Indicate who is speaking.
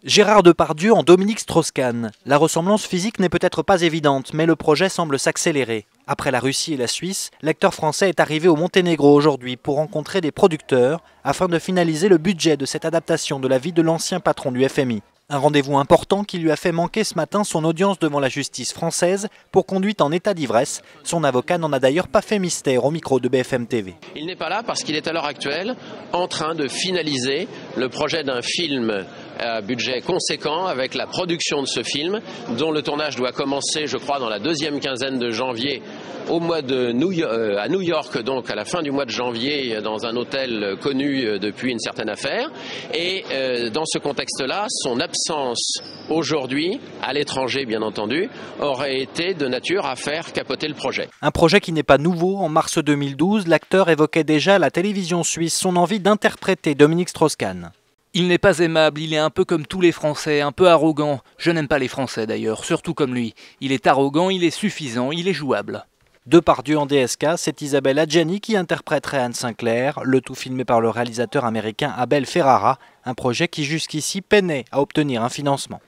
Speaker 1: Gérard Depardieu en Dominique Strauss-Kahn. La ressemblance physique n'est peut-être pas évidente, mais le projet semble s'accélérer. Après la Russie et la Suisse, l'acteur français est arrivé au Monténégro aujourd'hui pour rencontrer des producteurs afin de finaliser le budget de cette adaptation de la vie de l'ancien patron du FMI. Un rendez-vous important qui lui a fait manquer ce matin son audience devant la justice française pour conduite en état d'ivresse. Son avocat n'en a d'ailleurs pas fait mystère au micro de BFM TV.
Speaker 2: Il n'est pas là parce qu'il est à l'heure actuelle en train de finaliser le projet d'un film à budget conséquent avec la production de ce film dont le tournage doit commencer, je crois, dans la deuxième quinzaine de janvier au mois de à New York, donc à la fin du mois de janvier, dans un hôtel connu depuis une certaine affaire. Et dans ce contexte-là, son absence aujourd'hui, à l'étranger bien entendu, aurait été de nature à faire capoter le projet.
Speaker 1: Un projet qui n'est pas nouveau. En mars 2012, l'acteur évoquait déjà à la télévision suisse son envie d'interpréter Dominique Strauss-Kahn.
Speaker 3: Il n'est pas aimable, il est un peu comme tous les Français, un peu arrogant. Je n'aime pas les Français d'ailleurs, surtout comme lui. Il est arrogant, il est suffisant, il est jouable.
Speaker 1: Depardieu en DSK, c'est Isabelle Adjani qui interpréterait Anne Sinclair, le tout filmé par le réalisateur américain Abel Ferrara, un projet qui jusqu'ici peinait à obtenir un financement.